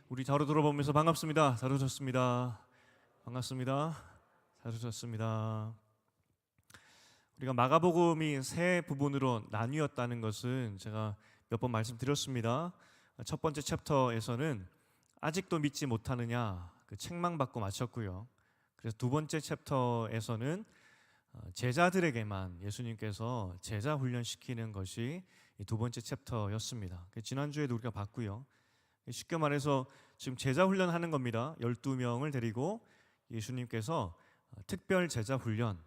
우리 자로 들어보면서 반갑습니다. 잘 오셨습니다. 반갑습니다. 잘 오셨습니다. 우리가 마가복음이 세 부분으로 나뉘었다는 것은 제가 몇 번 말씀드렸습니다. 첫 번째 챕터에서는 아직도 믿지 못하느냐 그 책망받고 마쳤고요. 그래서 두 번째 챕터에서는 제자들에게만 예수님께서 제자 훈련시키는 것이 이 두 번째 챕터였습니다. 지난주에도 우리가 봤고요. 쉽게 말해서 지금 제자 훈련하는 겁니다. 12명을 데리고 예수님께서 특별 제자 훈련,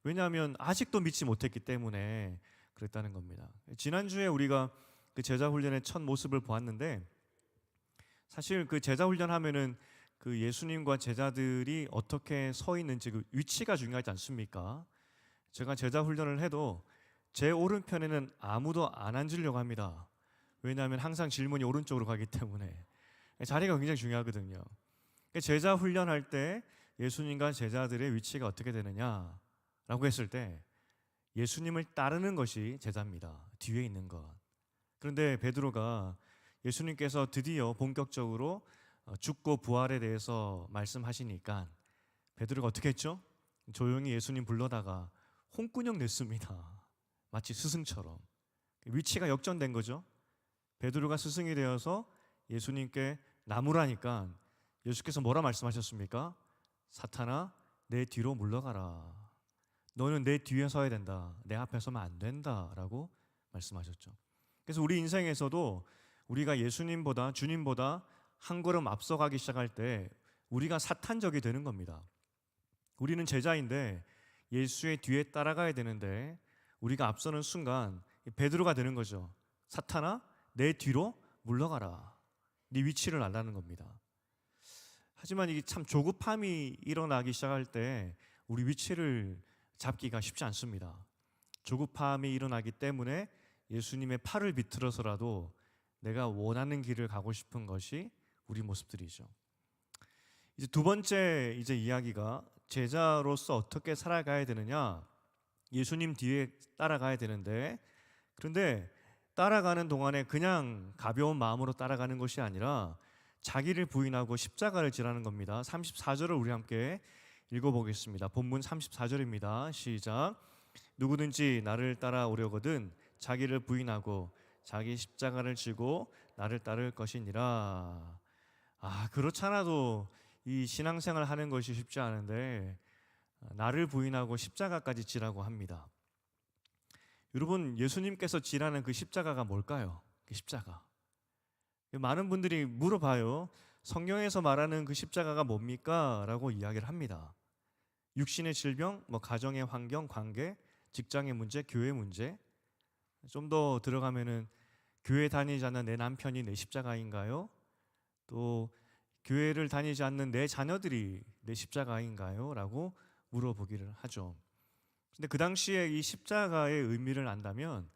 왜냐하면 아직도 믿지 못했기 때문에 그랬다는 겁니다. 지난주에 우리가 그 제자 훈련의 첫 모습을 보았는데, 사실 그 제자 훈련하면은 그 예수님과 제자들이 어떻게 서 있는지 그 위치가 중요하지 않습니까? 제가 제자 훈련을 해도 제 오른편에는 아무도 안 앉으려고 합니다. 왜냐하면 항상 질문이 오른쪽으로 가기 때문에 자리가 굉장히 중요하거든요. 제자 훈련할 때 예수님과 제자들의 위치가 어떻게 되느냐라고 했을 때 예수님을 따르는 것이 제자입니다. 뒤에 있는 것. 그런데 베드로가 예수님께서 드디어 본격적으로 죽고 부활에 대해서 말씀하시니까 베드로가 어떻게 했죠? 조용히 예수님 불러다가 홍군형 냈습니다. 마치 스승처럼. 위치가 역전된 거죠. 베드로가 스승이 되어서 예수님께 나무라니까 예수께서 뭐라 말씀하셨습니까? 사탄아, 내 뒤로 물러가라. 너는 내 뒤에 서야 된다. 내 앞에 서면 안 된다라고 말씀하셨죠. 그래서 우리 인생에서도 우리가 예수님보다, 주님보다 한 걸음 앞서가기 시작할 때 우리가 사탄적이 되는 겁니다. 우리는 제자인데 예수의 뒤에 따라가야 되는데 우리가 앞서는 순간 베드로가 되는 거죠. 사탄아, 내 뒤로 물러가라. 네 위치를 알라는 겁니다. 하지만 이게 참 조급함이 일어나기 시작할 때 우리 위치를 잡기가 쉽지 않습니다. 조급함이 일어나기 때문에 예수님의 팔을 비틀어서라도 내가 원하는 길을 가고 싶은 것이 우리 모습들이죠. 이제 두 번째 이야기가 제자로서 어떻게 살아가야 되느냐. 예수님 뒤에 따라가야 되는데, 그런데 따라가는 동안에 그냥 가벼운 마음으로 따라가는 것이 아니라 자기를 부인하고 십자가를 지라는 겁니다. 34절을 우리 함께 읽어보겠습니다. 본문 34절입니다. 시작. 누구든지 나를 따라오려거든 자기를 부인하고 자기 십자가를 지고 나를 따를 것이니라. 그렇잖아도 이 신앙생활 하는 것이 쉽지 않은데 나를 부인하고 십자가까지 지라고 합니다. 여러분, 예수님께서 지라는 그 십자가가 뭘까요? 그 십자가. 많은 분들이 물어봐요. 성경에서 말하는 그 십자가가 뭡니까? 라고 이야기를 합니다. 육신의 질병, 가정의 환경, 관계, 직장의 문제, 교회 문제. 좀 더 들어가면은 교회 다니지 않는 내 남편이 내 십자가인가요? 또 교회를 다니지 않는 내 자녀들이 내 십자가인가요? 라고 물어보기를 하죠. 근데 그 당시에 이 십자가의 의미를 안다면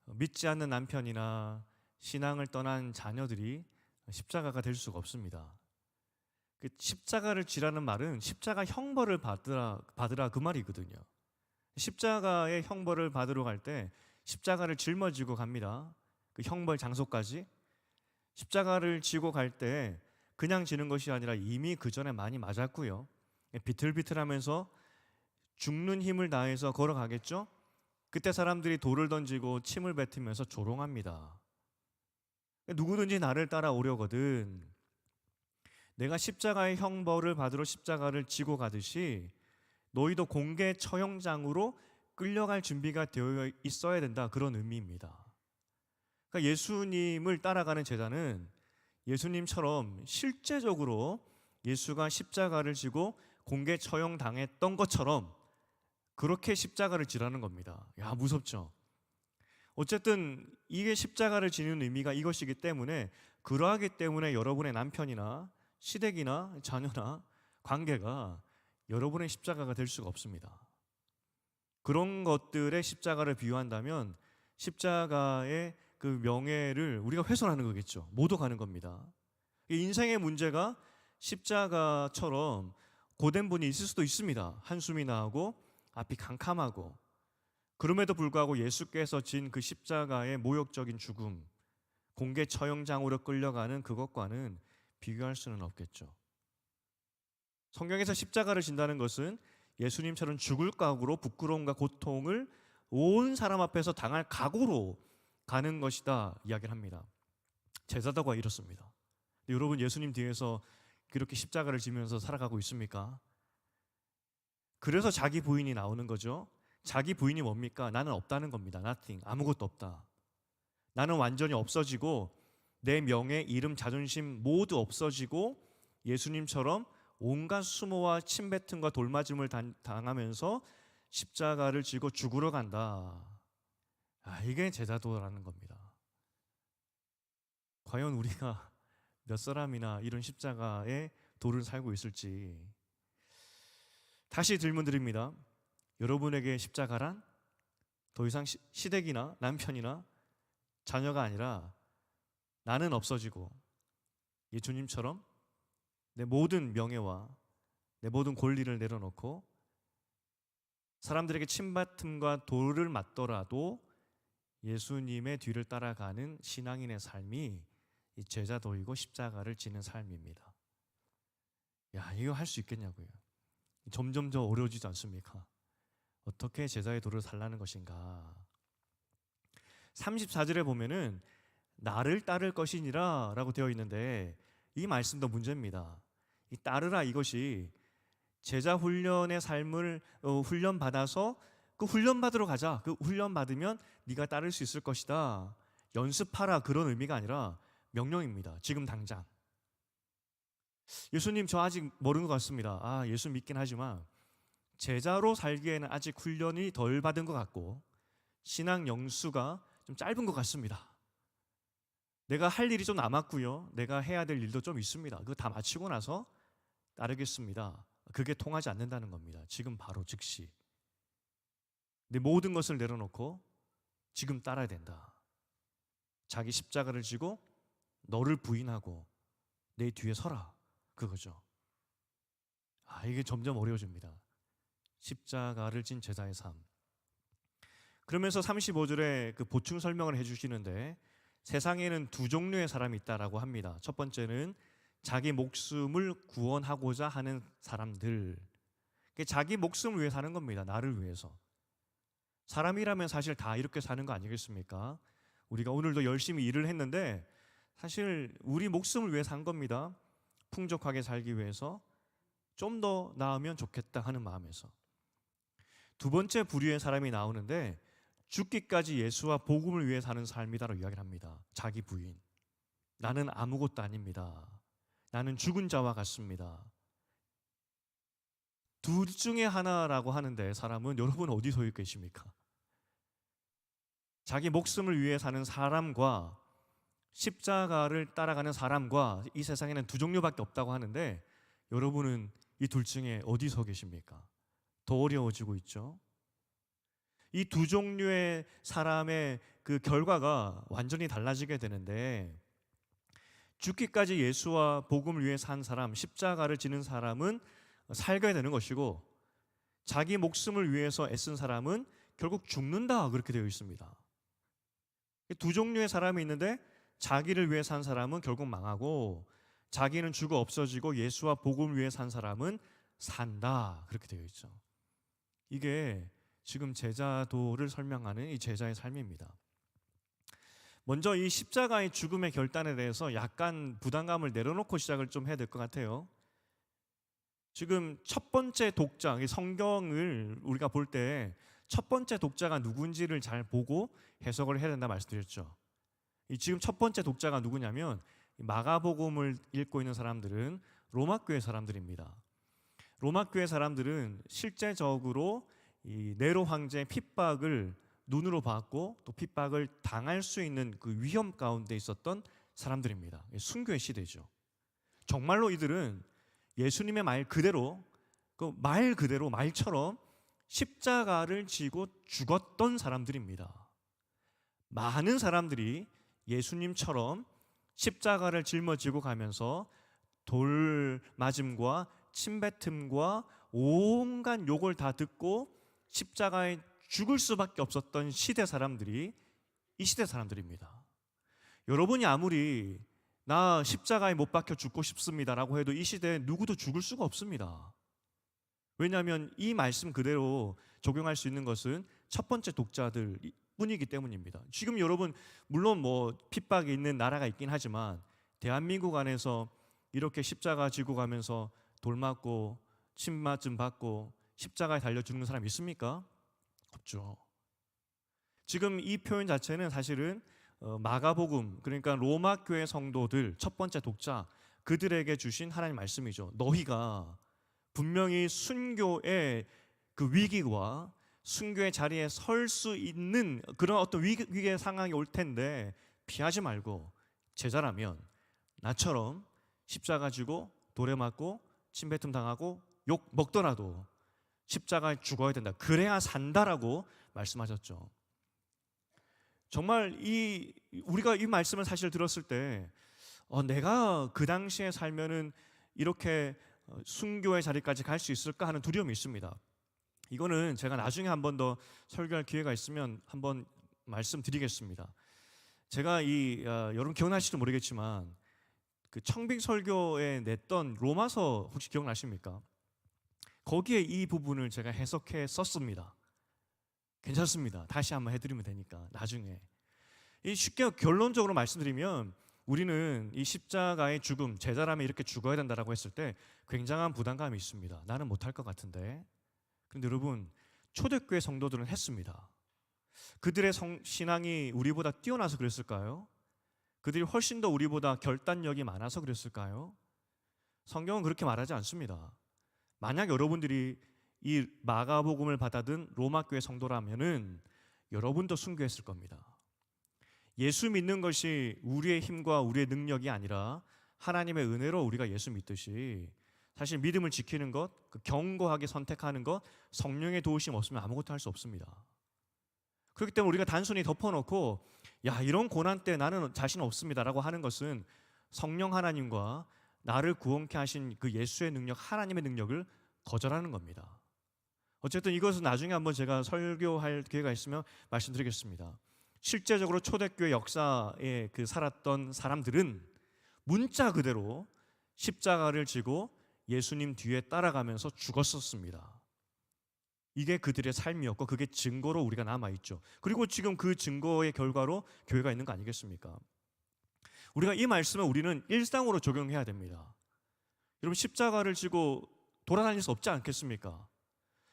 믿지 않는 남편이나 신앙을 떠난 자녀들이 십자가가 될 수가 없습니다. 그 십자가를 지라는 말은 십자가 형벌을 받으라 그 말이거든요. 십자가의 형벌을 받으러 갈 때 십자가를 짊어지고 갑니다. 그 형벌 장소까지. 십자가를 지고 갈 때 그냥 지는 것이 아니라 이미 그 전에 많이 맞았고요. 비틀비틀하면서 죽는 힘을 다해서 걸어가겠죠? 그때 사람들이 돌을 던지고 침을 뱉으면서 조롱합니다. 누구든지 나를 따라오려거든 내가 십자가의 형벌을 받으러 십자가를 지고 가듯이 너희도 공개 처형장으로 끌려갈 준비가 되어 있어야 된다. 그런 의미입니다. 그러니까 예수님을 따라가는 제자는 예수님처럼 실제적으로 예수가 십자가를 지고 공개 처형당했던 것처럼 그렇게 십자가를 지라는 겁니다. 무섭죠? 어쨌든 이게 십자가를 지는 의미가 이것이기 때문에, 그러하기 때문에 여러분의 남편이나 시댁이나 자녀나 관계가 여러분의 십자가가 될 수가 없습니다. 그런 것들의 십자가를 비유한다면 십자가의 그 명예를 우리가 훼손하는 거겠죠. 모독하는 겁니다. 인생의 문제가 십자가처럼 고된 분이 있을 수도 있습니다. 한숨이 나오고 앞이 캄캄하고, 그럼에도 불구하고 예수께서 진 그 십자가의 모욕적인 죽음, 공개 처형장으로 끌려가는 그것과는 비교할 수는 없겠죠. 성경에서 십자가를 진다는 것은 예수님처럼 죽을 각오로 부끄러움과 고통을 온 사람 앞에서 당할 각오로 가는 것이다 이야기를 합니다. 제자도가 이렇습니다. 여러분, 예수님 뒤에서 그렇게 십자가를 지면서 살아가고 있습니까? 그래서 자기 부인이 나오는 거죠. 자기 부인이 뭡니까? 나는 없다는 겁니다. Nothing, 아무것도 없다. 나는 완전히 없어지고 내 명예, 이름, 자존심 모두 없어지고 예수님처럼 온갖 수모와 침뱉음과 돌맞음을 당하면서 십자가를 지고 죽으러 간다. 이게 제자도라는 겁니다. 과연 우리가 몇 사람이나 이런 십자가의 도를 살고 있을지 다시 질문 드립니다. 여러분에게 십자가란 더 이상 시댁이나 남편이나 자녀가 아니라 나는 없어지고 예수님처럼 내 모든 명예와 내 모든 권리를 내려놓고 사람들에게 침뱉음과 돌을 맞더라도 예수님의 뒤를 따라가는 신앙인의 삶이 이 제자도이고 십자가를 지는 삶입니다. 이거 할 수 있겠냐고요. 점점 더 어려워지지 않습니까? 어떻게 제자의 도를 살라는 것인가? 34절에 보면은 나를 따를 것이니라 라고 되어 있는데 이 말씀도 문제입니다. 이 따르라 이것이 제자 훈련의 삶을 훈련받아서 그 훈련받으러 가자. 그 훈련받으면 네가 따를 수 있을 것이다. 연습하라 그런 의미가 아니라 명령입니다. 지금 당장. 예수님 저 아직 모르는 것 같습니다. 예수 믿긴 하지만 제자로 살기에는 아직 훈련이 덜 받은 것 같고 신앙 영수가 좀 짧은 것 같습니다. 내가 할 일이 좀 남았고요. 내가 해야 될 일도 좀 있습니다. 그거 다 마치고 나서 따르겠습니다. 그게 통하지 않는다는 겁니다. 지금 바로 즉시. 내 모든 것을 내려놓고 지금 따라야 된다. 자기 십자가를 지고 너를 부인하고 내 뒤에 서라. 그거죠. 이게 점점 어려워집니다. 십자가를 진 제자의 삶. 그러면서 35절에 그 보충 설명을 해주시는데 세상에는 두 종류의 사람이 있다라고 합니다. 첫 번째는 자기 목숨을 구원하고자 하는 사람들. 자기 목숨을 위해 사는 겁니다. 나를 위해서. 사람이라면 사실 다 이렇게 사는 거 아니겠습니까? 우리가 오늘도 열심히 일을 했는데 사실 우리 목숨을 위해 산 겁니다. 풍족하게 살기 위해서 좀 더 나으면 좋겠다 하는 마음에서. 두 번째 부류의 사람이 나오는데 죽기까지 예수와 복음을 위해 사는 삶이다라고 이야기를 합니다. 자기 부인. 나는 아무것도 아닙니다. 나는 죽은 자와 같습니다. 둘 중에 하나라고 하는데 사람은 여러분 어디 서 계십니까? 자기 목숨을 위해 사는 사람과 십자가를 따라가는 사람과 이 세상에는 두 종류밖에 없다고 하는데 여러분은 이 둘 중에 어디 서 계십니까? 더 어려워지고 있죠. 이 두 종류의 사람의 그 결과가 완전히 달라지게 되는데 죽기까지 예수와 복음을 위해 산 사람, 십자가를 지는 사람은 살게 되는 것이고 자기 목숨을 위해서 애쓴 사람은 결국 죽는다 그렇게 되어 있습니다. 두 종류의 사람이 있는데 자기를 위해 산 사람은 결국 망하고 자기는 죽어 없어지고 예수와 복음을 위해 산 사람은 산다 그렇게 되어 있죠. 이게 지금 제자도를 설명하는 이 제자의 삶입니다. 먼저 이 십자가의 죽음의 결단에 대해서 약간 부담감을 내려놓고 시작을 좀 해야 될 것 같아요. 지금 첫 번째 독자, 성경을 우리가 볼 때 첫 번째 독자가 누군지를 잘 보고 해석을 해야 된다 말씀드렸죠. 지금 첫 번째 독자가 누구냐면 마가복음을 읽고 있는 사람들은 로마교회 사람들입니다. 로마교회 사람들은 실제적으로 이 네로 황제의 핍박을 눈으로 봤고 또 핍박을 당할 수 있는 그 위험 가운데 있었던 사람들입니다. 순교의 시대죠. 정말로 이들은 예수님의 말 그대로 말처럼 십자가를 지고 죽었던 사람들입니다. 많은 사람들이 예수님처럼 십자가를 짊어지고 가면서 돌 맞음과 침뱉음과 온갖 욕을 다 듣고 십자가에 죽을 수밖에 없었던 시대 사람들이 이 시대 사람들입니다. 여러분이 아무리 나 십자가에 못 박혀 죽고 싶습니다라고 해도 이 시대에 누구도 죽을 수가 없습니다. 왜냐하면 이 말씀 그대로 적용할 수 있는 것은 첫 번째 독자들 뿐이기 때문입니다. 지금 여러분 물론 뭐 핍박이 있는 나라가 있긴 하지만 대한민국 안에서 이렇게 십자가 지고 가면서 돌 맞고 침 맞음 받고 십자가에 달려 죽는 사람 있습니까? 없죠. 지금 이 표현 자체는 사실은 마가복음, 그러니까 로마 교회 성도들 첫 번째 독자 그들에게 주신 하나님 말씀이죠. 너희가 분명히 순교의 그 위기와 순교의 자리에 설 수 있는 그런 어떤 위기의 상황이 올 텐데 피하지 말고 제자라면 나처럼 십자가 지고 돌에 맞고 침뱉음 당하고 욕 먹더라도 십자가에 죽어야 된다. 그래야 산다라고 말씀하셨죠. 정말 우리가 이 말씀을 사실 들었을 때 내가 그 당시에 살면은 이렇게 순교의 자리까지 갈 수 있을까 하는 두려움이 있습니다. 이거는 제가 나중에 한 번 더 설교할 기회가 있으면 한번 말씀드리겠습니다. 제가 여러분 기억나실지 모르겠지만 그 청빙 설교에 냈던 로마서 혹시 기억나십니까? 거기에 이 부분을 제가 해석해 썼습니다. 괜찮습니다. 다시 한번 해드리면 되니까 나중에. 쉽게 결론적으로 말씀드리면 우리는 이 십자가의 죽음, 제자라면 이렇게 죽어야 된다라고 했을 때 굉장한 부담감이 있습니다. 나는 못할 것 같은데. 그런데 여러분 초대교회 성도들은 했습니다. 그들의 신앙이 우리보다 뛰어나서 그랬을까요? 그들이 훨씬 더 우리보다 결단력이 많아서 그랬을까요? 성경은 그렇게 말하지 않습니다. 만약 여러분들이 이 마가복음을 받아든 로마 교회 성도라면은 여러분도 순교했을 겁니다. 예수 믿는 것이 우리의 힘과 우리의 능력이 아니라 하나님의 은혜로 우리가 예수 믿듯이 사실 믿음을 지키는 것, 견고하게 선택하는 것, 성령의 도우심 없으면 아무것도 할 수 없습니다. 그렇기 때문에 우리가 단순히 덮어놓고 이런 고난 때 나는 자신 없습니다라고 하는 것은 성령 하나님과 나를 구원케 하신 그 예수의 능력, 하나님의 능력을 거절하는 겁니다. 어쨌든 이것은 나중에 한번 제가 설교할 기회가 있으면 말씀드리겠습니다. 실제적으로 초대교회 역사에 살았던 사람들은 문자 그대로 십자가를 지고 예수님 뒤에 따라가면서 죽었었습니다. 이게 그들의 삶이었고 그게 증거로 우리가 남아있죠. 그리고 지금 그 증거의 결과로 교회가 있는 거 아니겠습니까? 우리가 이 말씀을 우리는 일상으로 적용해야 됩니다. 여러분 십자가를 지고 돌아다닐 수 없지 않겠습니까?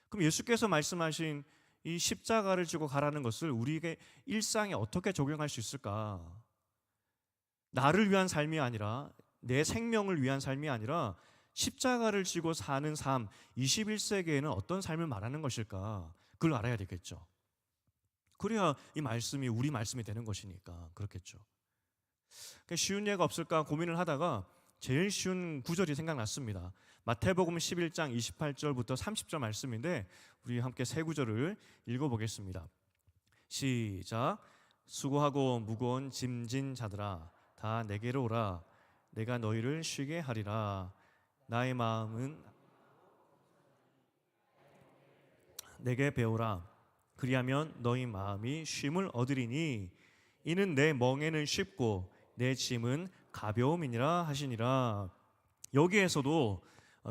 그럼 예수께서 말씀하신 이 십자가를 지고 가라는 것을 우리에게 일상에 어떻게 적용할 수 있을까? 나를 위한 삶이 아니라 내 생명을 위한 삶이 아니라 십자가를 지고 사는 삶, 21세기에는 어떤 삶을 말하는 것일까? 그걸 알아야 되겠죠. 그래야 이 말씀이 우리 말씀이 되는 것이니까 그렇겠죠. 쉬운 예가 없을까 고민을 하다가 제일 쉬운 구절이 생각났습니다. 마태복음 11장 28절부터 30절 말씀인데 우리 함께 세 구절을 읽어보겠습니다. 시작. 수고하고 무거운 짐진 자들아 다 내게로 오라. 내가 너희를 쉬게 하리라. 나의 마음은 내게 배우라. 그리하면 너희 마음이 쉼을 얻으리니 이는 내 멍에는 쉽고 내 짐은 가벼움이니라 하시니라. 여기에서도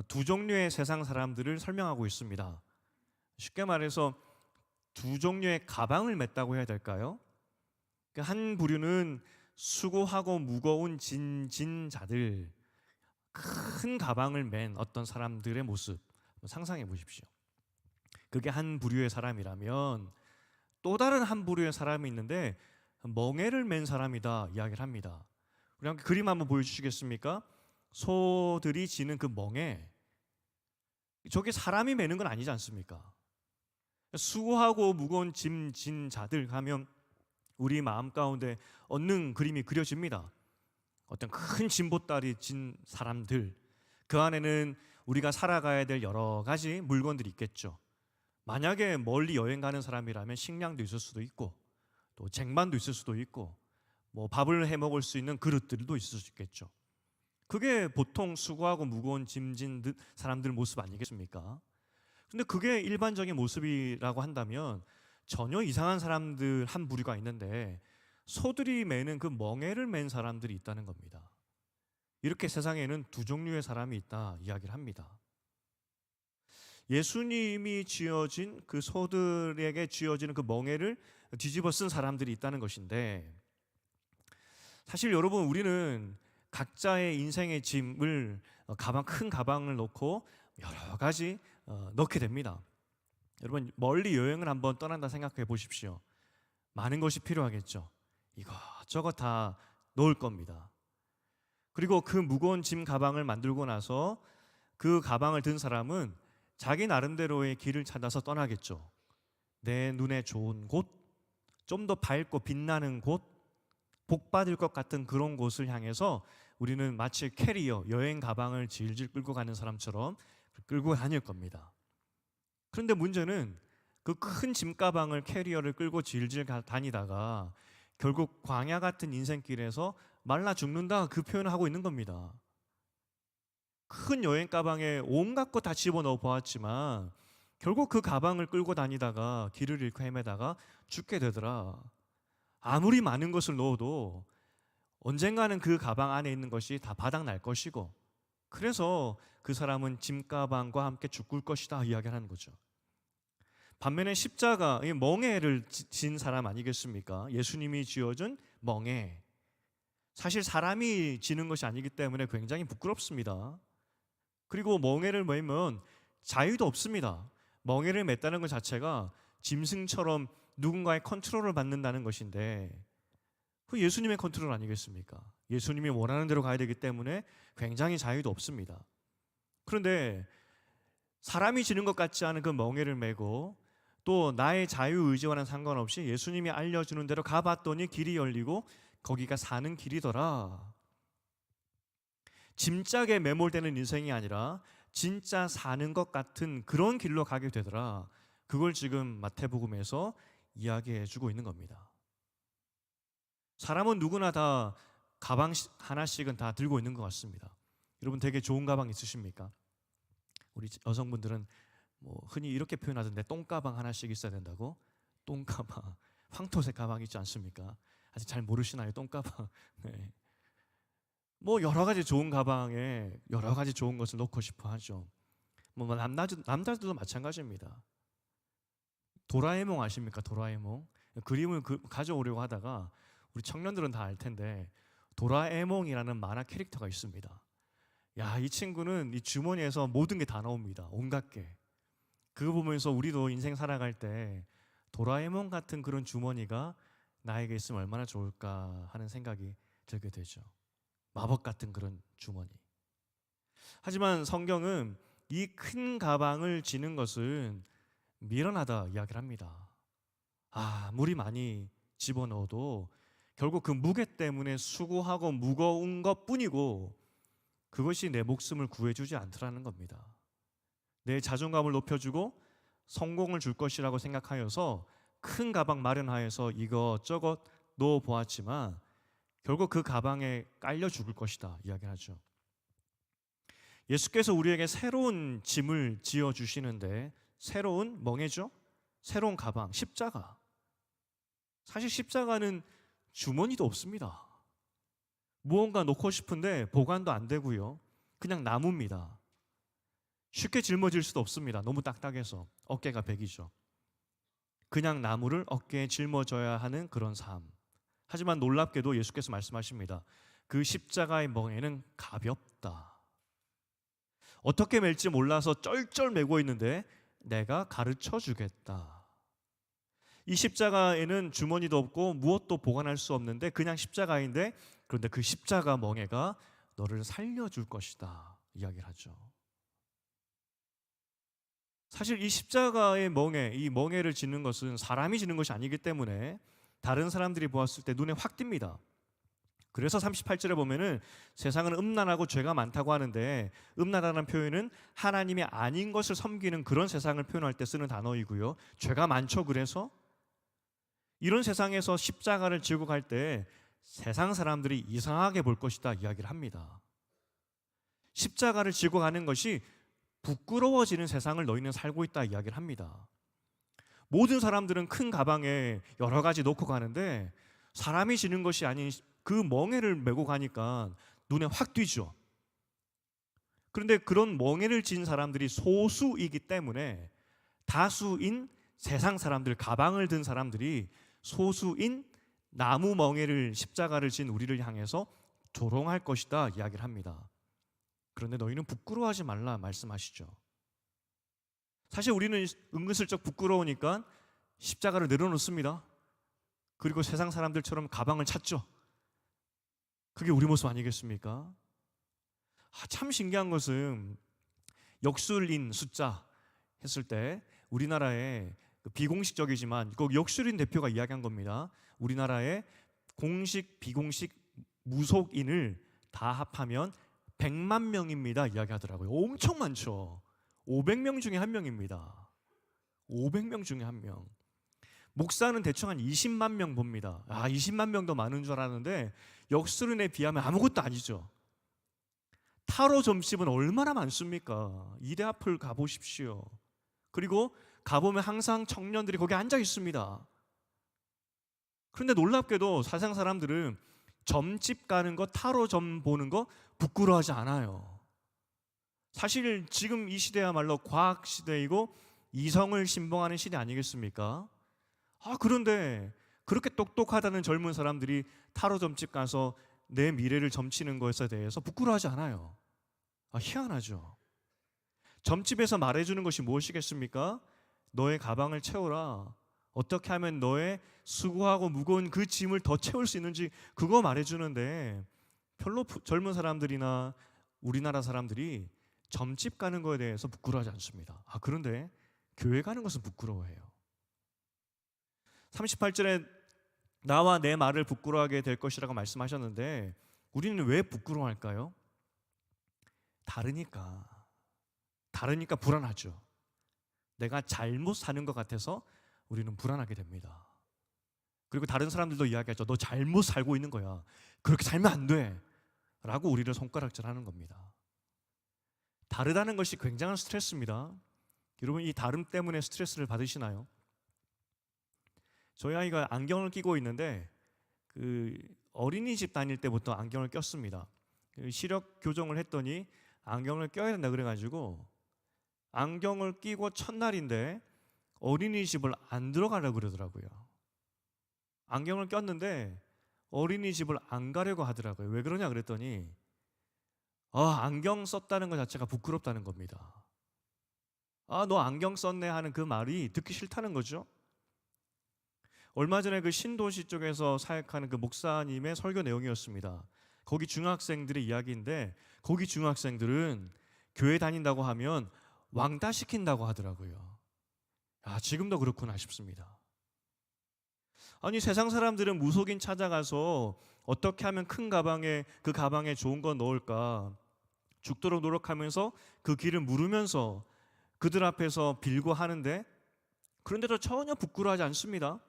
두 종류의 세상 사람들을 설명하고 있습니다. 쉽게 말해서 두 종류의 가방을 맸다고 해야 될까요? 한 부류는 수고하고 무거운 진자들, 큰 가방을 맨 어떤 사람들의 모습 상상해 보십시오. 그게 한 부류의 사람이라면 또 다른 한 부류의 사람이 있는데 멍에를 맨 사람이다 이야기를 합니다. 우리 함께 그림 한번 보여주시겠습니까? 소들이 지는 그 멍에 저게 사람이 매는 건 아니지 않습니까? 수고하고 무거운 짐 진 자들 하면 우리 마음 가운데 얻는 그림이 그려집니다. 어떤 큰 짐보따리 진 사람들, 그 안에는 우리가 살아가야 될 여러 가지 물건들이 있겠죠. 만약에 멀리 여행 가는 사람이라면 식량도 있을 수도 있고 또 쟁반도 있을 수도 있고 뭐 밥을 해 먹을 수 있는 그릇들도 있을 수 있겠죠. 그게 보통 수고하고 무거운 짐진 사람들 모습 아니겠습니까? 근데 그게 일반적인 모습이라고 한다면 전혀 이상한 사람들 한 부류가 있는데 소들이 매는 그 멍에를 맨 사람들이 있다는 겁니다. 이렇게 세상에는 두 종류의 사람이 있다 이야기를 합니다. 예수님이 쥐어진 그 소들에게 쥐어지는 그 멍에를 뒤집어 쓴 사람들이 있다는 것인데, 사실 여러분, 우리는 각자의 인생의 짐을 큰 가방을 놓고 여러 가지 넣게 됩니다. 여러분, 멀리 여행을 한번 떠난다 생각해 보십시오. 많은 것이 필요하겠죠. 이것저것 다 넣을 겁니다. 그리고 그 무거운 짐 가방을 만들고 나서 그 가방을 든 사람은 자기 나름대로의 길을 찾아서 떠나겠죠. 내 눈에 좋은 곳, 좀 더 밝고 빛나는 곳, 복 받을 것 같은 그런 곳을 향해서 우리는 마치 캐리어, 여행 가방을 질질 끌고 가는 사람처럼 끌고 다닐 겁니다. 그런데 문제는 그 큰 짐가방을, 캐리어를 끌고 질질 다니다가 결국 광야 같은 인생길에서 말라 죽는다, 그 표현을 하고 있는 겁니다. 큰 여행 가방에 온갖 거 다 집어넣어 보았지만 결국 그 가방을 끌고 다니다가 길을 잃고 헤매다가 죽게 되더라. 아무리 많은 것을 넣어도 언젠가는 그 가방 안에 있는 것이 다 바닥날 것이고, 그래서 그 사람은 짐가방과 함께 죽을 것이다 이야기하는 거죠. 반면에 십자가, 이 멍에를 진 사람 아니겠습니까? 예수님이 쥐어준 멍에. 사실 사람이 지는 것이 아니기 때문에 굉장히 부끄럽습니다. 그리고 멍에를 매면 자유도 없습니다. 멍에를 맸다는 것 자체가 짐승처럼 누군가의 컨트롤을 받는다는 것인데, 그 예수님의 컨트롤 아니겠습니까? 예수님이 원하는 대로 가야 되기 때문에 굉장히 자유도 없습니다. 그런데 사람이 지는 것 같지 않은 그 멍에를 메고 또 나의 자유의지와는 상관없이 예수님이 알려주는 대로 가봤더니 길이 열리고 거기가 사는 길이더라. 짐짝에 매몰되는 인생이 아니라 진짜 사는 것 같은 그런 길로 가게 되더라. 그걸 지금 마태복음에서 이야기해 주고 있는 겁니다. 사람은 누구나 다 가방 하나씩은 다 들고 있는 것 같습니다. 여러분, 되게 좋은 가방 있으십니까? 우리 여성분들은 뭐 흔히 이렇게 표현하던데, 똥가방 하나씩 있어야 된다고? 똥가방, 황토색 가방 있지 않습니까? 아직 잘 모르시나요? 똥가방. 네. 뭐 여러 가지 좋은 가방에 여러 가지 좋은 것을 넣고 싶어 하죠. 뭐 남자들도 마찬가지입니다. 도라에몽 아십니까? 도라에몽. 그림을 가져오려고 하다가, 우리 청년들은 다 알 텐데, 도라에몽이라는 만화 캐릭터가 있습니다. 야, 이 친구는 이 주머니에서 모든 게 다 나옵니다. 온갖 게. 그거 보면서 우리도 인생 살아갈 때 도라에몽 같은 그런 주머니가 나에게 있으면 얼마나 좋을까 하는 생각이 들게 되죠. 마법 같은 그런 주머니. 하지만 성경은 이 큰 가방을 지는 것은 미련하다 이야기를 합니다. 아무리 많이 집어넣어도 결국 그 무게 때문에 수고하고 무거운 것뿐이고, 그것이 내 목숨을 구해주지 않더라는 겁니다. 내 자존감을 높여주고 성공을 줄 것이라고 생각하여서 큰 가방 마련하여서 이것저것 넣어보았지만 결국 그 가방에 깔려 죽을 것이다 이야기하죠. 예수께서 우리에게 새로운 짐을 지어주시는데, 새로운 멍에죠? 새로운 가방, 십자가. 사실 십자가는 주머니도 없습니다. 무언가 놓고 싶은데 보관도 안 되고요. 그냥 나무입니다. 쉽게 짊어질 수도 없습니다. 너무 딱딱해서 어깨가 백이죠. 그냥 나무를 어깨에 짊어져야 하는 그런 삶. 하지만 놀랍게도 예수께서 말씀하십니다. 그 십자가의 멍에는 가볍다. 어떻게 맬지 몰라서 쩔쩔 메고 있는데 내가 가르쳐 주겠다. 이 십자가에는 주머니도 없고 무엇도 보관할 수 없는데 그냥 십자가인데, 그런데 그 십자가 멍에가 너를 살려줄 것이다 이야기를 하죠. 사실 이 십자가의 멍에, 이 멍에를 짓는 것은 사람이 짓는 것이 아니기 때문에 다른 사람들이 보았을 때 눈에 확 띕니다. 그래서 38절에 보면은 세상은 음란하고 죄가 많다고 하는데, 음란하다는 표현은 하나님이 아닌 것을 섬기는 그런 세상을 표현할 때 쓰는 단어이고요. 죄가 많죠. 그래서 이런 세상에서 십자가를 지고 갈 때 세상 사람들이 이상하게 볼 것이다 이야기를 합니다. 십자가를 지고 가는 것이 부끄러워지는 세상을 너희는 살고 있다 이야기를 합니다. 모든 사람들은 큰 가방에 여러 가지 놓고 가는데 사람이 지는 것이 아닌 그 멍에를 메고 가니까 눈에 확 띄죠. 그런데 그런 멍에를 진 사람들이 소수이기 때문에 다수인 세상 사람들, 가방을 든 사람들이 소수인 나무 멍에를, 십자가를 진 우리를 향해서 조롱할 것이다 이야기를 합니다. 그런데 너희는 부끄러워하지 말라 말씀하시죠. 사실 우리는 은근슬쩍 부끄러우니까 십자가를 내려놓습니다. 그리고 세상 사람들처럼 가방을 찾죠. 그게 우리 모습 아니겠습니까? 참 신기한 것은 역술인 숫자 했을 때 우리나라의 비공식적이지만 그 역술인 대표가 이야기한 겁니다. 우리나라의 공식, 비공식, 무속인을 다 합하면 100만 명입니다 이야기하더라고요. 엄청 많죠. 500명 중에 한 명입니다. 500명 중에 한 명. 목사는 대충 한 20만 명 봅니다. 20만 명도 많은 줄 알았는데 역술인에 비하면 아무것도 아니죠. 타로 점집은 얼마나 많습니까? 이대 앞을 가보십시오. 그리고 가보면 항상 청년들이 거기 앉아 있습니다. 그런데 놀랍게도 세상 사람들은 점집 가는 거, 타로 점 보는 거 부끄러워하지 않아요. 사실 지금 이 시대야말로 과학 시대이고 이성을 신봉하는 시대 아니겠습니까? 그런데 그렇게 똑똑하다는 젊은 사람들이 타로 점집 가서 내 미래를 점치는 것에 대해서 부끄러워하지 않아요. 희한하죠. 점집에서 말해주는 것이 무엇이겠습니까? 너의 가방을 채워라. 어떻게 하면 너의 수고하고 무거운 그 짐을 더 채울 수 있는지 그거 말해주는데 별로 젊은 사람들이나 우리나라 사람들이 점집 가는 거에 대해서 부끄러워하지 않습니다. 그런데 교회 가는 것은 부끄러워해요. 38절에 나와 내 말을 부끄러워하게 될 것이라고 말씀하셨는데 우리는 왜 부끄러워할까요? 다르니까 불안하죠. 내가 잘못 사는 것 같아서 우리는 불안하게 됩니다. 그리고 다른 사람들도 이야기하죠. 너 잘못 살고 있는 거야. 그렇게 살면 안 돼. 라고 우리를 손가락질하는 겁니다. 다르다는 것이 굉장한 스트레스입니다. 여러분 이 다름 때문에 스트레스를 받으시나요? 저희 아이가 안경을 끼고 있는데 어린이집 다닐 때부터 안경을 꼈습니다. 시력 교정을 했더니 안경을 껴야 된다 그래가지고 안경을 끼고 첫날인데 어린이집을 안 들어가려고 그러더라고요. 안경을 꼈는데 어린이집을 안 가려고 하더라고요. 왜 그러냐 그랬더니 안경 썼다는 것 자체가 부끄럽다는 겁니다. 너 안경 썼네 하는 그 말이 듣기 싫다는 거죠. 얼마 전에 그 신도시 쪽에서 사역하는 그 목사님의 설교 내용이었습니다. 거기 중학생들의 이야기인데 거기 중학생들은 교회 다닌다고 하면 왕따 시킨다고 하더라고요. 지금도 그렇구나 싶습니다. 아니 세상 사람들은 무속인 찾아가서 어떻게 하면 큰 가방에 그 가방에 좋은 거 넣을까 죽도록 노력하면서 그 길을 물으면서 그들 앞에서 빌고 하는데 그런데도 전혀 부끄러워하지 않습니다.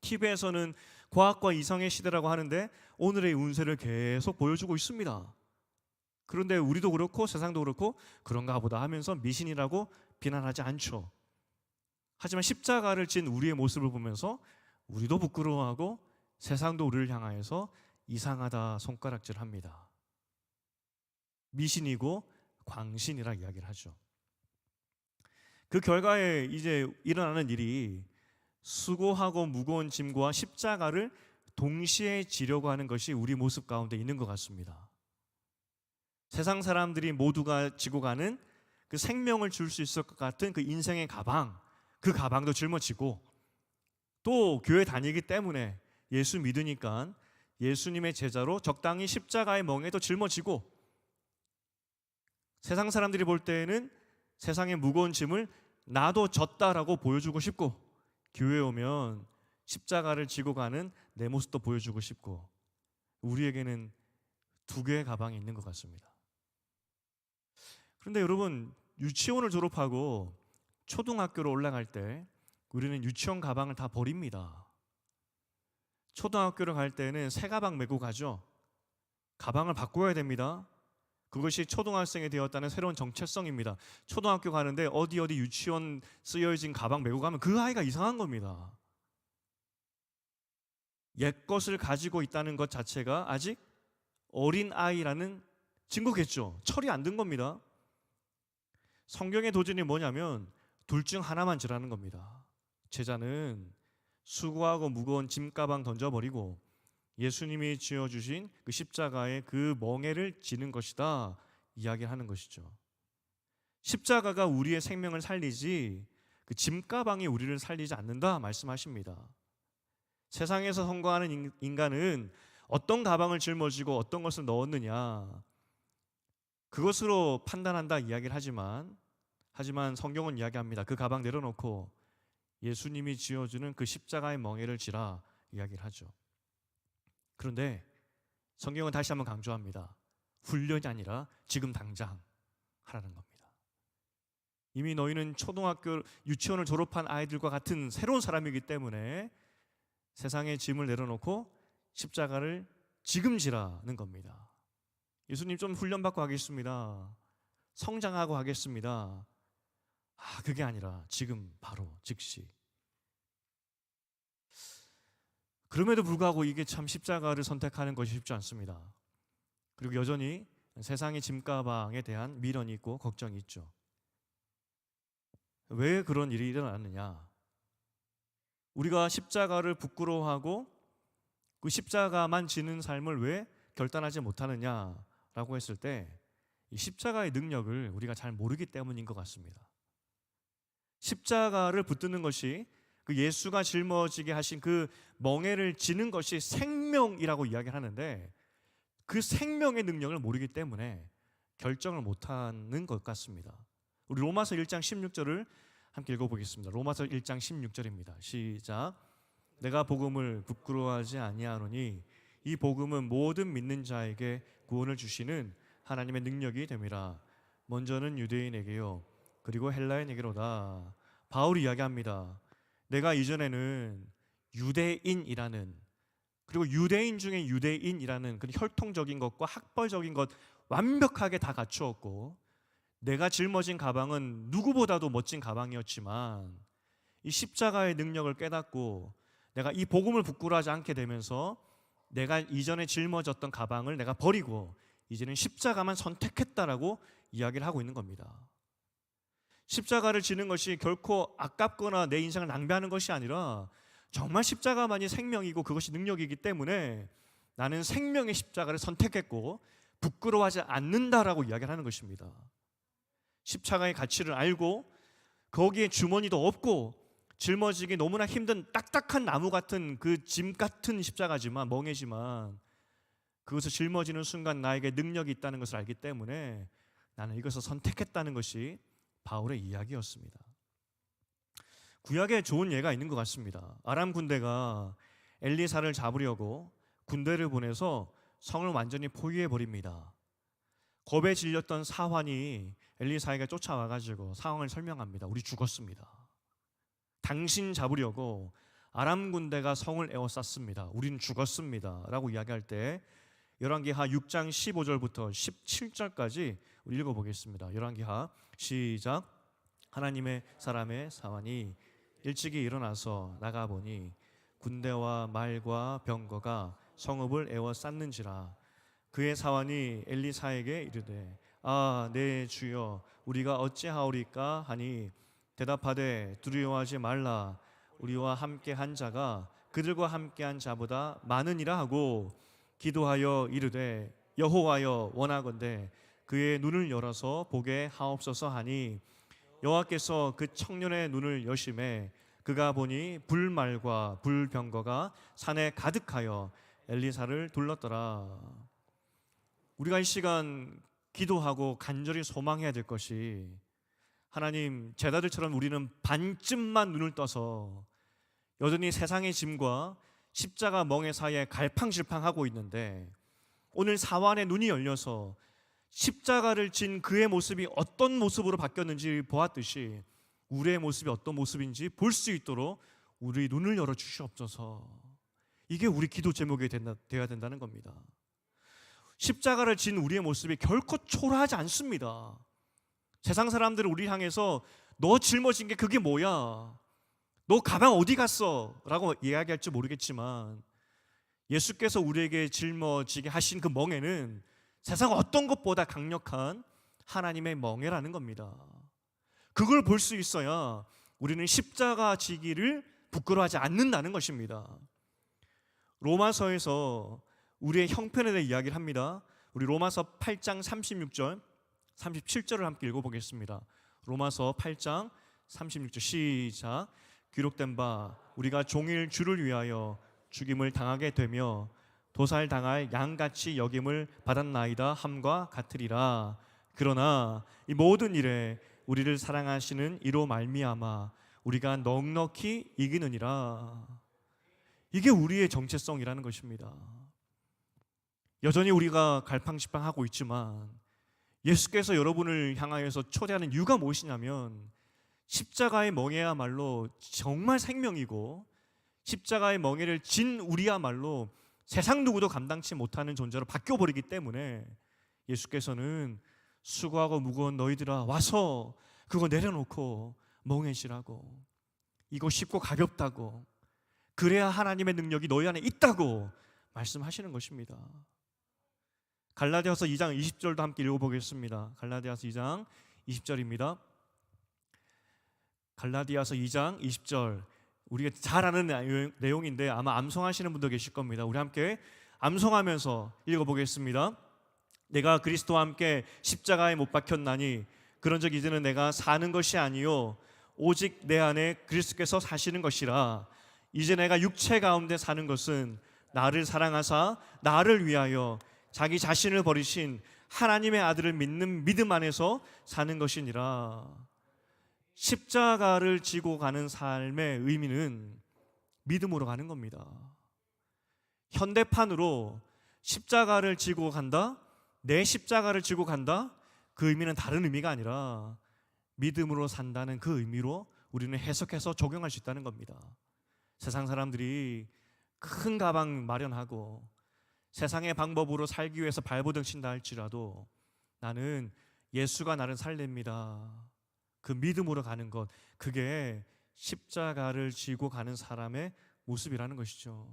TV에서는 과학과 이성의 시대라고 하는데 오늘의 운세를 계속 보여주고 있습니다. 그런데 우리도 그렇고 세상도 그렇고 그런가 보다 하면서 미신이라고 비난하지 않죠. 하지만 십자가를 진 우리의 모습을 보면서 우리도 부끄러워하고 세상도 우리를 향하여서 이상하다 손가락질합니다. 미신이고 광신이라 이야기를 하죠. 그 결과에 이제 일어나는 일이 수고하고 무거운 짐과 십자가를 동시에 지려고 하는 것이 우리 모습 가운데 있는 것 같습니다. 세상 사람들이 모두가 지고 가는 그 생명을 줄 수 있을 것 같은 그 인생의 가방, 그 가방도 짊어지고 또 교회 다니기 때문에 예수 믿으니까 예수님의 제자로 적당히 십자가의 멍에도 짊어지고 세상 사람들이 볼 때에는 세상의 무거운 짐을 나도 졌다라고 보여주고 싶고 교회에 오면 십자가를 지고 가는 내 모습도 보여주고 싶고 우리에게는 두 개의 가방이 있는 것 같습니다. 그런데 여러분 유치원을 졸업하고 초등학교로 올라갈 때 우리는 유치원 가방을 다 버립니다. 초등학교를 갈 때는 새 가방 메고 가죠. 가방을 바꿔야 됩니다. 그것이 초등학생이 되었다는 새로운 정체성입니다. 초등학교 가는데 어디 유치원 쓰여진 가방 메고 가면 그 아이가 이상한 겁니다. 옛것을 가지고 있다는 것 자체가 아직 어린 아이라는 증거겠죠. 철이 안 든 겁니다. 성경의 도전이 뭐냐면 둘 중 하나만 지라는 겁니다. 제자는 수고하고 무거운 짐가방 던져버리고 예수님이 지어주신 그 십자가의 그 멍에를 지는 것이다 이야기하는 것이죠. 십자가가 우리의 생명을 살리지 그 짐가방이 우리를 살리지 않는다 말씀하십니다. 세상에서 성공하는 인간은 어떤 가방을 짊어지고 어떤 것을 넣었느냐 그것으로 판단한다 이야기를 하지만 성경은 이야기합니다. 그 가방 내려놓고 예수님이 지어주는 그 십자가의 멍에를 지라 이야기를 하죠. 그런데 성경은 다시 한번 강조합니다. 훈련이 아니라 지금 당장 하라는 겁니다. 이미 너희는 초등학교 유치원을 졸업한 아이들과 같은 새로운 사람이기 때문에 세상의 짐을 내려놓고 십자가를 지금 지라는 겁니다. 예수님 좀 훈련받고 하겠습니다. 성장하고 하겠습니다. 그게 아니라 지금 바로 즉시. 그럼에도 불구하고 이게 참 십자가를 선택하는 것이 쉽지 않습니다. 그리고 여전히 세상의 짐가방에 대한 미련이 있고 걱정이 있죠. 왜 그런 일이 일어났느냐? 우리가 십자가를 부끄러워하고 그 십자가만 지는 삶을 왜 결단하지 못하느냐라고 했을 때 이 십자가의 능력을 우리가 잘 모르기 때문인 것 같습니다. 십자가를 붙드는 것이 그 예수가 짊어지게 하신 그 멍에를 지는 것이 생명이라고 이야기를 하는데 그 생명의 능력을 모르기 때문에 결정을 못하는 것 같습니다. 우리 로마서 1장 16절을 함께 읽어보겠습니다. 로마서 1장 16절입니다. 시작. 내가 복음을 부끄러워하지 아니하노니 이 복음은 모든 믿는 자에게 구원을 주시는 하나님의 능력이 됨이라. 먼저는 유대인에게요 그리고 헬라인에게로다. 바울이 이야기합니다. 내가 이전에는 유대인이라는 그리고 유대인 중에 유대인이라는 그런 혈통적인 것과 학벌적인 것 완벽하게 다 갖추었고 내가 짊어진 가방은 누구보다도 멋진 가방이었지만 이 십자가의 능력을 깨닫고 내가 이 복음을 부끄러워하지 않게 되면서 내가 이전에 짊어졌던 가방을 내가 버리고 이제는 십자가만 선택했다라고 이야기를 하고 있는 겁니다. 십자가를 지는 것이 결코 아깝거나 내 인생을 낭비하는 것이 아니라 정말 십자가만이 생명이고 그것이 능력이기 때문에 나는 생명의 십자가를 선택했고 부끄러워하지 않는다라고 이야기를 하는 것입니다. 십자가의 가치를 알고 거기에 주머니도 없고 짊어지기 너무나 힘든 딱딱한 나무 같은 그 짐 같은 십자가지만 멍해지만 그것을 짊어지는 순간 나에게 능력이 있다는 것을 알기 때문에 나는 이것을 선택했다는 것이 바울의 이야기였습니다. 구약에 좋은 예가 있는 것 같습니다. 아람 군대가 엘리사를 잡으려고 군대를 보내서 성을 완전히 포위해 버립니다. 겁에 질렸던 사환이 엘리사에게 쫓아와가지고 상황을 설명합니다. 우리 죽었습니다. 당신 잡으려고 아람 군대가 성을 에워쌌습니다. 우리는 죽었습니다. 라고 이야기할 때 열왕기하 6장 15절부터 17절까지 우리 읽어보겠습니다. 열왕기하 시작. 하나님의 사람의 사환이 일찍이 일어나서 나가보니 군대와 말과 병거가 성읍을 에워쌌는지라. 그의 사환이 엘리사에게 이르되 내 주여 우리가 어찌하오리까 하니 대답하되 두려워하지 말라. 우리와 함께한 자가 그들과 함께한 자보다 많으니라 하고 기도하여 이르되 여호와여 원하건대 그의 눈을 열어서 보게 하옵소서 하니 여호와께서 그 청년의 눈을 여심해 그가 보니 불말과 불병거가 산에 가득하여 엘리사를 둘렀더라. 우리가 이 시간 기도하고 간절히 소망해야 될 것이 하나님 제자들처럼 우리는 반쯤만 눈을 떠서 여전히 세상의 짐과 십자가 멍에 사이에 갈팡질팡하고 있는데 오늘 사환의 눈이 열려서 십자가를 진 그의 모습이 어떤 모습으로 바뀌었는지 보았듯이 우리의 모습이 어떤 모습인지 볼 수 있도록 우리 눈을 열어 주시옵소서. 이게 우리 기도 제목이 되어야 된다는 겁니다. 십자가를 진 우리의 모습이 결코 초라하지 않습니다. 세상 사람들은 우리 향해서 너 짊어진 게 그게 뭐야? 너 가방 어디 갔어? 라고 이야기할지 모르겠지만 예수께서 우리에게 짊어지게 하신 그 멍에는 세상 어떤 것보다 강력한 하나님의 멍에라는 겁니다. 그걸 볼 수 있어야 우리는 십자가 지기를 부끄러워하지 않는다는 것입니다. 로마서에서 우리의 형편에 대해 이야기를 합니다. 우리 로마서 8장 36절 37절을 함께 읽어보겠습니다. 로마서 8장 36절 시작. 기록된 바 우리가 종일 주를 위하여 죽임을 당하게 되며 도살당할 양같이 여김을 받았나이다 함과 같으리라. 그러나 이 모든 일에 우리를 사랑하시는 이로 말미암아 우리가 넉넉히 이기느니라. 이게 우리의 정체성이라는 것입니다. 여전히 우리가 갈팡질팡하고 있지만 예수께서 여러분을 향하여서 초대하는 이유가 무엇이냐면 십자가의 멍에야말로 정말 생명이고 십자가의 멍에를 진 우리야말로 세상 누구도 감당치 못하는 존재로 바뀌어버리기 때문에 예수께서는 수고하고 무거운 너희들아 와서 그거 내려놓고 멍에지라고, 이거 쉽고 가볍다고, 그래야 하나님의 능력이 너희 안에 있다고 말씀하시는 것입니다. 갈라디아서 2장 20절도 함께 읽어보겠습니다. 갈라디아서 2장 20절입니다. 갈라디아서 2장 20절, 우리가 잘 아는 내용인데 아마 암송하시는 분도 계실 겁니다. 우리 함께 암송하면서 읽어보겠습니다. 내가 그리스도와 함께 십자가에 못 박혔나니 그런즉 이제는 내가 사는 것이 아니요 오직 내 안에 그리스도께서 사시는 것이라. 이제 내가 육체 가운데 사는 것은 나를 사랑하사 나를 위하여 자기 자신을 버리신 하나님의 아들을 믿는 믿음 안에서 사는 것이니라. 십자가를 지고 가는 삶의 의미는 믿음으로 가는 겁니다. 현대판으로 십자가를 지고 간다, 내 십자가를 지고 간다, 그 의미는 다른 의미가 아니라 믿음으로 산다는 그 의미로 우리는 해석해서 적용할 수 있다는 겁니다. 세상 사람들이 큰 가방 마련하고 세상의 방법으로 살기 위해서 발버둥 친다 할지라도 나는 예수가 나를 살립니다, 그 믿음으로 가는 것, 그게 십자가를 지고 가는 사람의 모습이라는 것이죠.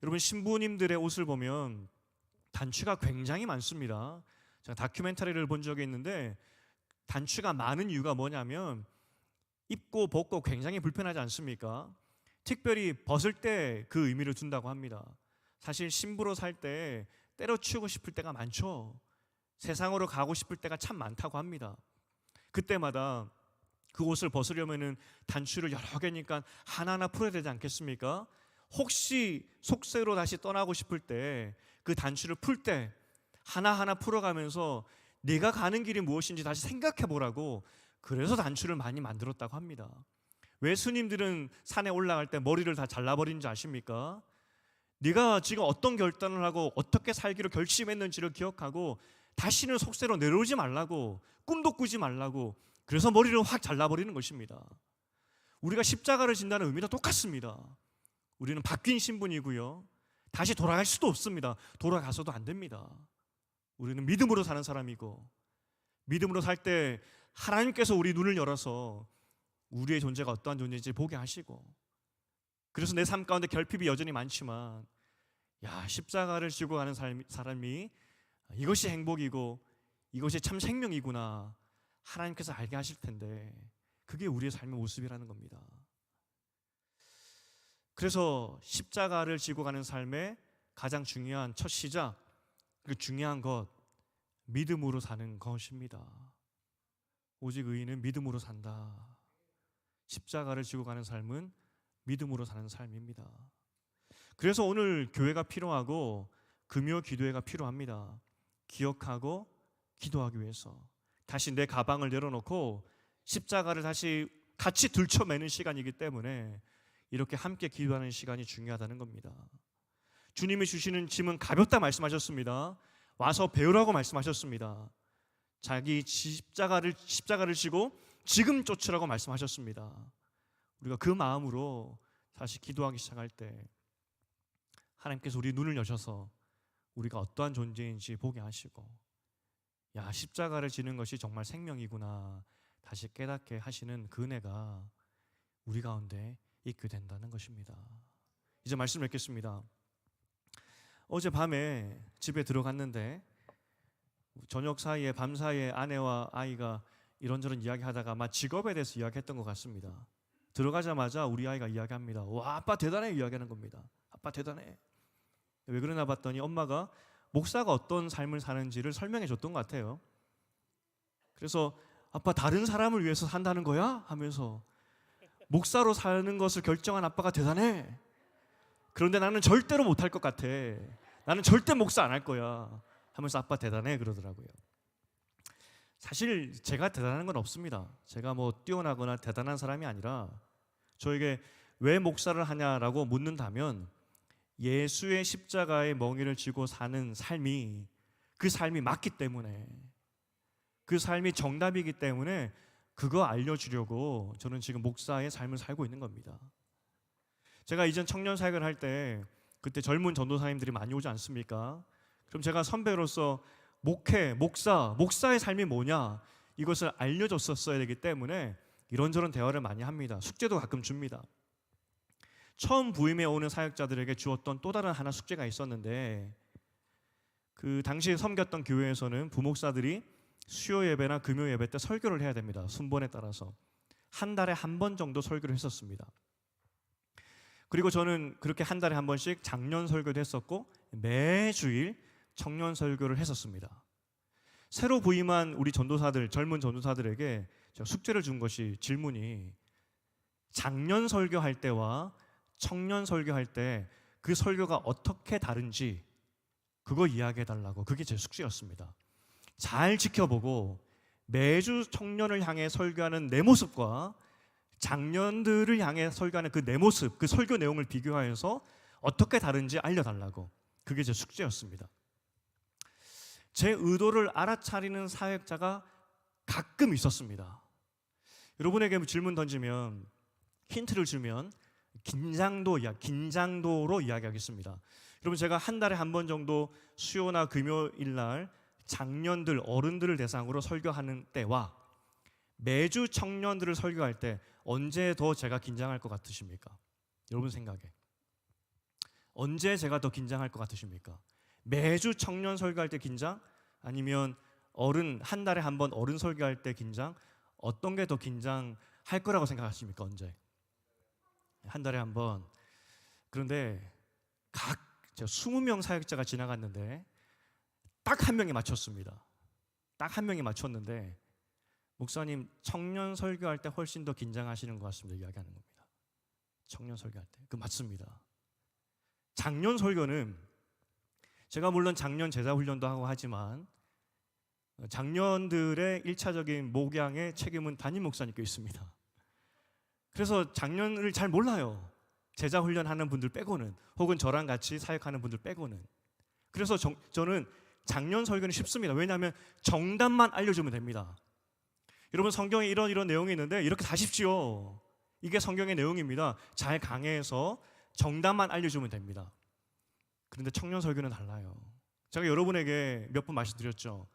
여러분, 신부님들의 옷을 보면 단추가 굉장히 많습니다. 제가 다큐멘터리를 본 적이 있는데 단추가 많은 이유가 뭐냐면 입고 벗고 굉장히 불편하지 않습니까? 특별히 벗을 때 그 의미를 둔다고 합니다. 사실 신부로 살 때 때려치우고 싶을 때가 많죠. 세상으로 가고 싶을 때가 참 많다고 합니다. 그때마다 그 옷을 벗으려면은 단추를 여러 개니까 하나하나 풀어야 되지 않겠습니까? 혹시 속세로 다시 떠나고 싶을 때 그 단추를 풀 때 하나하나 풀어가면서 내가 가는 길이 무엇인지 다시 생각해 보라고, 그래서 단추를 많이 만들었다고 합니다. 왜 스님들은 산에 올라갈 때 머리를 다 잘라버린지 아십니까? 네가 지금 어떤 결단을 하고 어떻게 살기로 결심했는지를 기억하고 다시는 속세로 내려오지 말라고, 꿈도 꾸지 말라고, 그래서 머리를 확 잘라버리는 것입니다. 우리가 십자가를 진다는 의미도 똑같습니다. 우리는 바뀐 신분이고요, 다시 돌아갈 수도 없습니다. 돌아가서도 안 됩니다. 우리는 믿음으로 사는 사람이고, 믿음으로 살 때 하나님께서 우리 눈을 열어서 우리의 존재가 어떠한 존재인지 보게 하시고, 그래서 내 삶 가운데 결핍이 여전히 많지만 십자가를 지고 가는 사람이 이것이 행복이고 이것이 참 생명이구나 하나님께서 알게 하실 텐데, 그게 우리의 삶의 모습이라는 겁니다. 그래서 십자가를 지고 가는 삶의 가장 중요한 첫 시작, 그 중요한 것, 믿음으로 사는 것입니다. 오직 의인은 믿음으로 산다. 십자가를 지고 가는 삶은 믿음으로 사는 삶입니다. 그래서 오늘 교회가 필요하고 금요 기도회가 필요합니다. 기억하고 기도하기 위해서 다시 내 가방을 내려놓고 십자가를 다시 같이 들춰매는 시간이기 때문에 이렇게 함께 기도하는 시간이 중요하다는 겁니다. 주님이 주시는 짐은 가볍다 말씀하셨습니다. 와서 배우라고 말씀하셨습니다. 자기 십자가를 지고 지금 쫓으라고 말씀하셨습니다. 우리가 그 마음으로 다시 기도하기 시작할 때 하나님께서 우리 눈을 여셔서 우리가 어떠한 존재인지 보게 하시고, 십자가를 지는 것이 정말 생명이구나 다시 깨닫게 하시는 그 은혜가 우리 가운데 있게 된다는 것입니다. 이제 말씀을 읽겠습니다. 어제 밤에 집에 들어갔는데 저녁 사이에 밤 사이에 아내와 아이가 이런저런 이야기하다가 아마 직업에 대해서 이야기했던 것 같습니다. 들어가자마자 우리 아이가 이야기합니다. 와, 아빠 대단해 이야기하는 겁니다. 아빠 대단해. 왜 그러나 봤더니 엄마가 목사가 어떤 삶을 사는지를 설명해 줬던 것 같아요. 그래서 아빠 다른 사람을 위해서 산다는 거야? 하면서 목사로 사는 것을 결정한 아빠가 대단해. 그런데 나는 절대로 못할 것 같아. 나는 절대 목사 안 할 거야. 하면서 아빠 대단해 그러더라고요. 사실 제가 대단한 건 없습니다. 제가 뭐 뛰어나거나 대단한 사람이 아니라 저에게 왜 목사를 하냐라고 묻는다면 예수의 십자가의 멍에를 쥐고 사는 삶이 그 삶이 맞기 때문에 그 삶이 정답이기 때문에 그거 알려주려고 저는 지금 목사의 삶을 살고 있는 겁니다. 제가 이전 청년 사역을 할 때 그때 젊은 전도사님들이 많이 오지 않습니까? 그럼 제가 선배로서 목회, 목사의 삶이 뭐냐 이것을 알려줬었어야 되기 때문에 이런저런 대화를 많이 합니다. 숙제도 가끔 줍니다. 처음 부임해 오는 사역자들에게 주었던 또 다른 하나 숙제가 있었는데 그 당시에 섬겼던 교회에서는 부목사들이 수요 예배나 금요 예배 때 설교를 해야 됩니다. 순번에 따라서 한 달에 한 번 정도 설교를 했었습니다. 그리고 저는 그렇게 한 달에 한 번씩 장년 설교도 했었고 매주일 청년 설교를 했었습니다. 새로 부임한 우리 전도사들, 젊은 전도사들에게 제가 숙제를 준 것이 질문이 장년 설교할 때와 청년 설교할 때 그 설교가 어떻게 다른지 그거 이야기해 달라고. 그게 제 숙제였습니다. 잘 지켜보고 매주 청년을 향해 설교하는 내 모습과 장년들을 향해 설교하는 그 내 모습, 그 설교 내용을 비교하여서 어떻게 다른지 알려달라고. 그게 제 숙제였습니다. 제 의도를 알아차리는 사역자가 가끔 있었습니다. 여러분에게 질문 던지면 힌트를 주면 긴장도로 이야기하겠습니다. 여러분 제가 한 달에 한 번 정도 수요나 금요일 날 장년들, 어른들을 대상으로 설교하는 때와 매주 청년들을 설교할 때 언제 더 제가 긴장할 것 같으십니까? 여러분 생각에 언제 제가 더 긴장할 것 같으십니까? 매주 청년 설교할 때 긴장? 아니면 어른 한 달에 한 번 어른 설교할 때 긴장? 어떤 게 더 긴장할 거라고 생각하십니까? 언제? 한 달에 한 번. 그런데 제가 20명 사역자가 지나갔는데 딱 한 명이 맞췄습니다. 딱 한 명이 맞췄는데 목사님 청년 설교할 때 훨씬 더 긴장하시는 것 같습니다. 이야기하는 겁니다. 청년 설교할 때. 그 맞습니다. 작년 설교는 제가 물론 작년 제자 훈련도 하고 하지만 작년들의 1차적인 목양의 책임은 담임 목사님께 있습니다. 그래서 작년을 잘 몰라요. 제자 훈련하는 분들 빼고는, 혹은 저랑 같이 사역하는 분들 빼고는. 그래서 저는 작년 설교는 쉽습니다. 왜냐하면 정답만 알려주면 됩니다. 여러분 성경에 이런 내용이 있는데 이렇게 하십시오. 이게 성경의 내용입니다. 잘 강해서 정답만 알려주면 됩니다. 그런데 청년 설교는 달라요. 제가 여러분에게 몇 번 말씀드렸죠.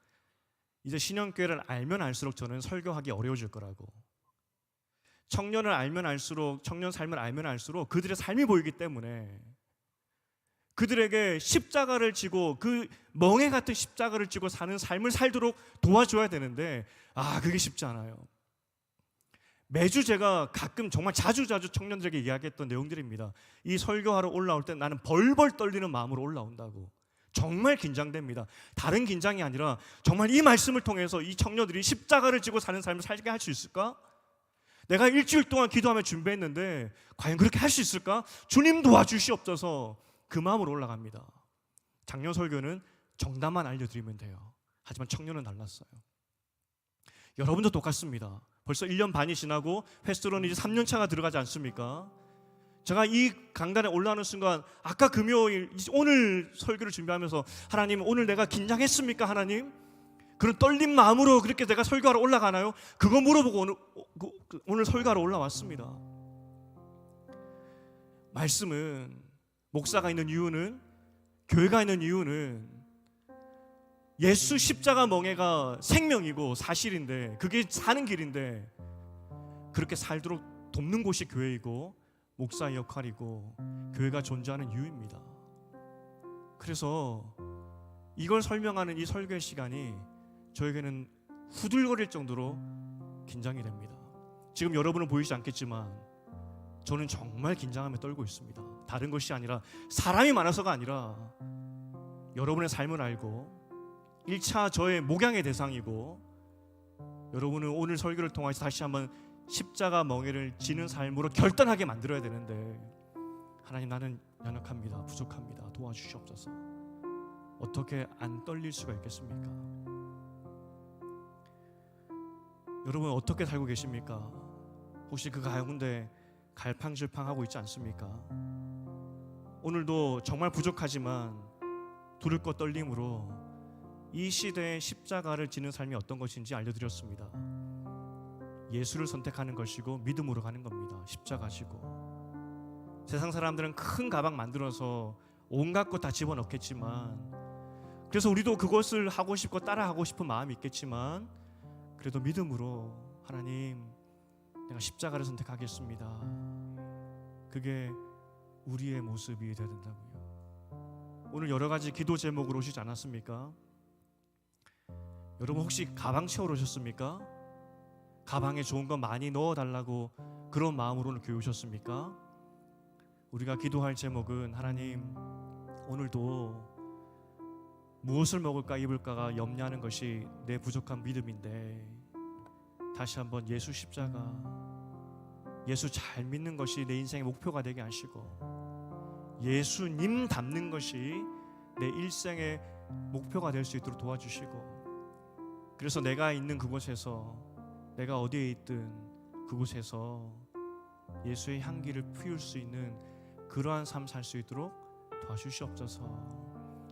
이제 신형교회를 알면 알수록 저는 설교하기 어려워질 거라고. 청년을 알면 알수록, 청년 삶을 알면 알수록 그들의 삶이 보이기 때문에 그들에게 십자가를 지고 그 멍에 같은 십자가를 지고 사는 삶을 살도록 도와줘야 되는데 그게 쉽지 않아요. 매주 제가 가끔 정말 자주 청년들에게 이야기했던 내용들입니다. 이 설교하러 올라올 때 나는 벌벌 떨리는 마음으로 올라온다고. 정말 긴장됩니다. 다른 긴장이 아니라 정말 이 말씀을 통해서 이 청년들이 십자가를 지고 사는 삶을 살게 할 수 있을까? 내가 일주일 동안 기도하며 준비했는데 과연 그렇게 할 수 있을까? 주님 도와주시옵소서. 그 마음으로 올라갑니다. 작년 설교는 정답만 알려드리면 돼요. 하지만 청년은 달랐어요. 여러분도 똑같습니다. 벌써 1년 반이 지나고 횟수로는 이제 3년 차가 들어가지 않습니까? 제가 이 강단에 올라오는 순간 아까 금요일 오늘 설교를 준비하면서 하나님 오늘 내가 긴장했습니까 하나님? 그런 떨린 마음으로 그렇게 내가 설교하러 올라가나요? 그거 물어보고 오늘 설교하러 올라왔습니다. 말씀은 목사가 있는 이유는, 교회가 있는 이유는 예수 십자가 멍에가 생명이고 사실인데 그게 사는 길인데 그렇게 살도록 돕는 곳이 교회이고 목사의 역할이고 교회가 존재하는 이유입니다. 그래서 이걸 설명하는 이 설교의 시간이 저에게는 후들거릴 정도로 긴장이 됩니다. 지금 여러분은 보이지 않겠지만 저는 정말 긴장하며 떨고 있습니다. 다른 것이 아니라 사람이 많아서가 아니라 여러분의 삶을 알고 1차 저의 목양의 대상이고 여러분은 오늘 설교를 통해서 다시 한번 십자가 멍에를 지는 삶으로 결단하게 만들어야 되는데 하나님, 나는 연약합니다. 부족합니다. 도와주시옵소서. 어떻게 안 떨릴 수가 있겠습니까? 여러분 어떻게 살고 계십니까? 혹시 그 가운데 갈팡질팡하고 있지 않습니까? 오늘도 정말 부족하지만 두를 것 떨림으로 이 시대의 십자가를 지는 삶이 어떤 것인지 알려드렸습니다. 예수를 선택하는 것이고 믿음으로 가는 겁니다. 십자가 지고. 세상 사람들은 큰 가방 만들어서 온갖 것 다 집어넣겠지만, 그래서 우리도 그것을 하고 싶고 따라하고 싶은 마음이 있겠지만, 그래도 믿음으로 하나님, 내가 십자가를 선택하겠습니다. 그게 우리의 모습이 되어야 된다고요. 오늘 여러 가지 기도 제목으로 오시지 않았습니까? 여러분 혹시 가방 채우러 오셨습니까? 가방에 좋은 거 많이 넣어달라고 그런 마음으로 오늘 교회 오셨습니까? 우리가 기도할 제목은 하나님, 오늘도 무엇을 먹을까 입을까가 염려하는 것이 내 부족한 믿음인데 다시 한번 예수 십자가, 예수 잘 믿는 것이 내 인생의 목표가 되게 하시고 예수님 닮는 것이 내 일생의 목표가 될 수 있도록 도와주시고, 그래서 내가 있는 그곳에서, 내가 어디에 있든 그곳에서 예수의 향기를 피울 수 있는 그러한 삶 살 수 있도록 도와주시옵소서.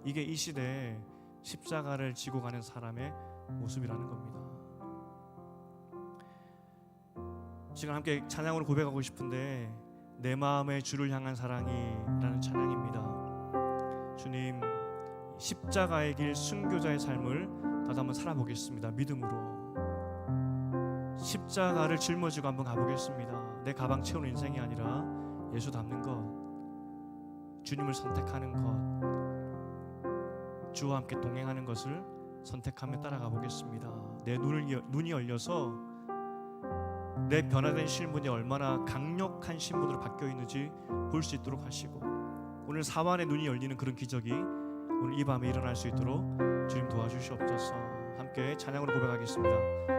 이게 이 시대에 십자가를 지고 가는 사람의 모습이라는 겁니다. 지금 함께 찬양으로 고백하고 싶은데, 내 마음의 주를 향한 사랑이라는 찬양입니다. 주님, 십자가의 길 순교자의 삶을 다시 한번 살아보겠습니다. 믿음으로 십자가를 짊어지고 한번 가보겠습니다. 내 가방 채우는 인생이 아니라 예수 닮는 것, 주님을 선택하는 것, 주와 함께 동행하는 것을 선택하며 따라가 보겠습니다. 내 눈이 열려서 내 변화된 신분이 얼마나 강력한 신분으로 바뀌어 있는지 볼 수 있도록 하시고, 오늘 사완의 눈이 열리는 그런 기적이 오늘 이 밤에 일어날 수 있도록 주님 도와주시옵소서. 함께 찬양으로 고백하겠습니다.